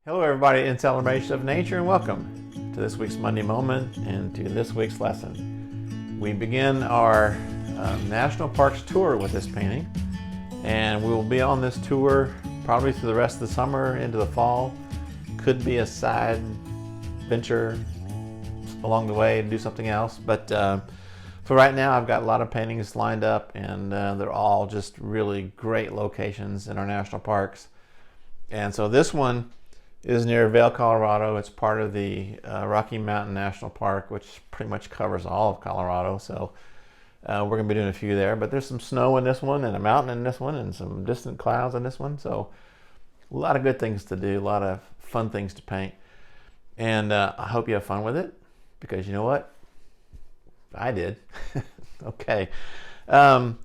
Hello everybody in celebration of nature, and welcome to this week's Monday Moment and to this week's lesson. We begin our National Parks tour with this painting, and we will be on this tour probably through the rest of the summer into the fall. Could be a side venture along the way to do something else, but for right now I've got a lot of paintings lined up, and they're all just really great locations in our national parks. And so this one is near Vail, Colorado. It's part of the Rocky Mountain National Park, which pretty much covers all of Colorado. So we're going to be doing a few there. But there's some snow in this one, and a mountain in this one, and some distant clouds in this one. So a lot of good things to do, a lot of fun things to paint. And I hope you have fun with it, because you know what? I did. Okay. I'm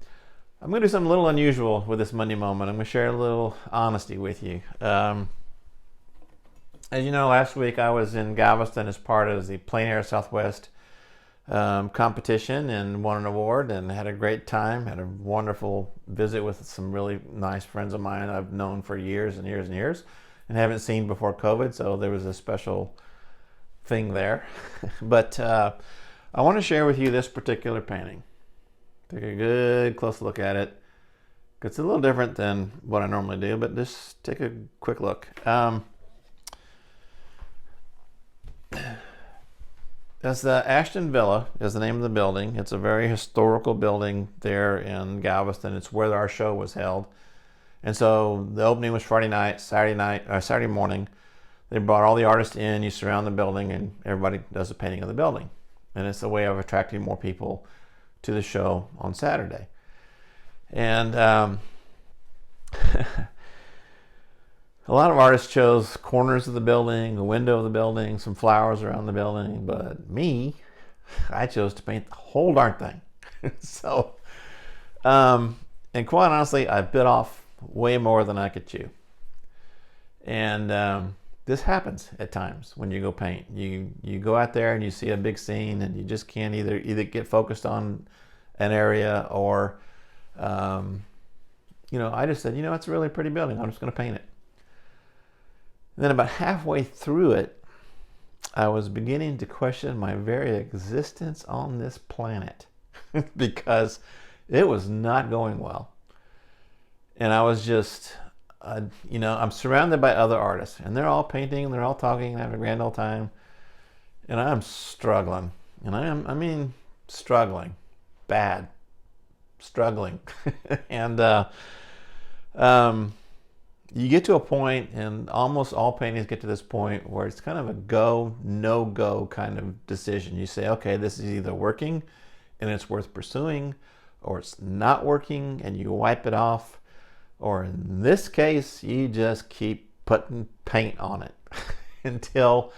going to do something a little unusual with this Monday Moment. I'm going to share a little honesty with you. As you know, last week I was in Galveston as part of the Plein Air Southwest competition and won an award and had a great time. Had a wonderful visit with some really nice friends of mine I've known for years and years and years and haven't seen before COVID, so there was a special thing there. But I want to share with you this particular painting. Take a good close look at it. It's a little different than what I normally do, but just take a quick look. That's the Ashton Villa is the name of the building. It's a very historical building there in Galveston. It's where our show was held. And so the opening was Friday night, Saturday morning. They brought all the artists in, you surround the building, and everybody does a painting of the building. And it's a way of attracting more people to the show on Saturday. And a lot of artists chose corners of the building, a window of the building, some flowers around the building, but me, I chose to paint the whole darn thing. So, and quite honestly, I bit off way more than I could chew. And this happens at times when you go paint. You go out there and you see a big scene, and you just can't either get focused on an area or, I just said, it's a really pretty building. I'm just going to paint it. And then about halfway through it, I was beginning to question my very existence on this planet because it was not going well. And I was just, I'm surrounded by other artists, and they're all painting, and they're all talking, and having a grand old time. And I'm struggling. And struggling. Bad. Struggling. And, you get to a point, and almost all paintings get to this point where it's kind of a go, no go kind of decision. You say, okay, this is either working and it's worth pursuing, or it's not working and you wipe it off, or in this case, you just keep putting paint on it until,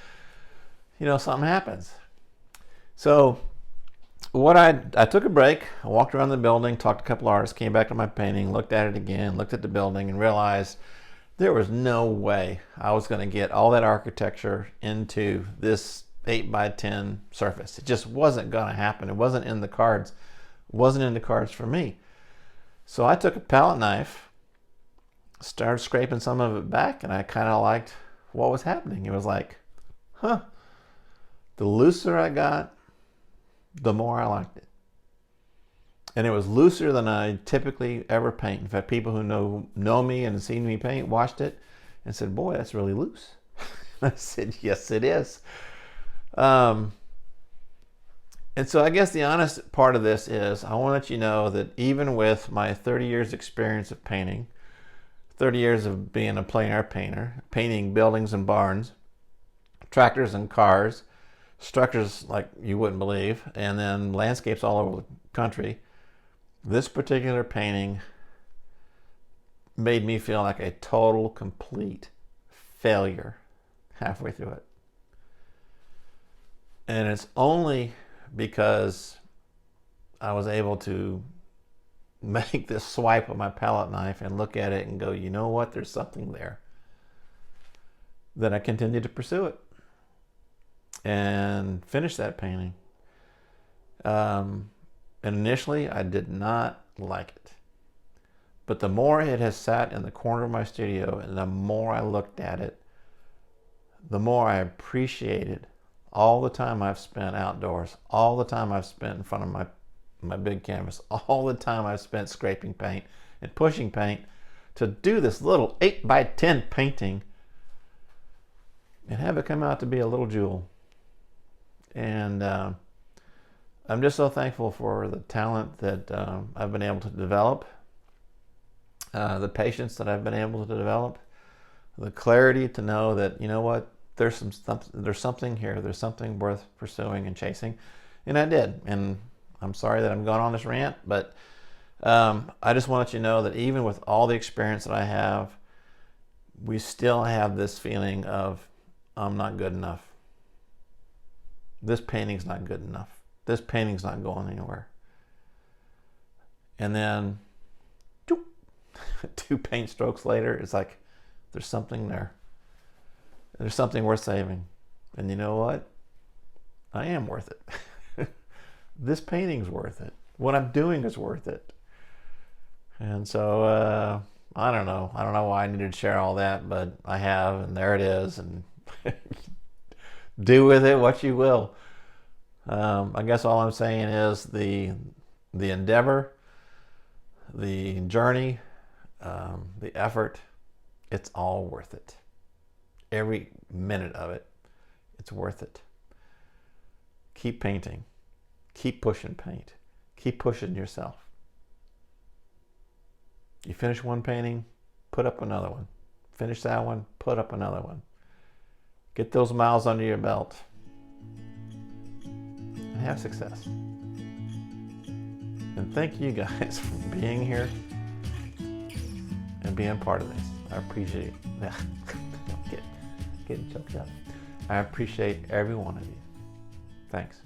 something happens. So I took a break, I walked around the building, talked to a couple artists, came back to my painting, looked at it again, looked at the building, and realized there was no way I was going to get all that architecture into this 8x10 surface. It just wasn't going to happen. It wasn't in the cards. It wasn't in the cards for me. So I took a palette knife, started scraping some of it back, and I kind of liked what was happening. It was like, the looser I got, the more I liked it. And it was looser than I typically ever paint. In fact, people who know me and have seen me paint watched it and said, boy, that's really loose. I said, yes, it is. And so I guess the honest part of this is I want to let you know that even with my 30 years experience of painting, 30 years of being a plein air painter, painting buildings and barns, tractors and cars, structures like you wouldn't believe, and then landscapes all over the country, this particular painting made me feel like a total, complete failure halfway through it. And it's only because I was able to make this swipe of my palette knife and look at it and go, you know what, there's something there, that I continued to pursue it and finish that painting. And initially, I did not like it. But the more it has sat in the corner of my studio and the more I looked at it, the more I appreciated all the time I've spent outdoors, all the time I've spent in front of my big canvas, all the time I've spent scraping paint and pushing paint to do this little 8x10 painting and have it come out to be a little jewel. And I'm just so thankful for the talent that I've been able to develop, the patience that I've been able to develop, the clarity to know that, you know what, there's something here, there's something worth pursuing and chasing. And I did. And I'm sorry that I'm going on this rant, but I just want to let you know that even with all the experience that I have, we still have this feeling of, I'm not good enough. This painting's not good enough. This painting's not going anywhere. And then 2 paint strokes later, it's like, there's something there. There's something worth saving. And you know what? I am worth it. This painting's worth it. What I'm doing is worth it. And so, I don't know. I don't know why I needed to share all that, but I have, and there it is. And do with it what you will. I guess all I'm saying is the endeavor, the journey, the effort, it's all worth it. Every minute of it, it's worth it. Keep painting. Keep pushing paint. Keep pushing yourself. You finish one painting, put up another one. Finish that one, put up another one. Get those miles under your belt and have success. And thank you guys for being here and being part of this. I appreciate that. Getting choked up. I appreciate every one of you. Thanks.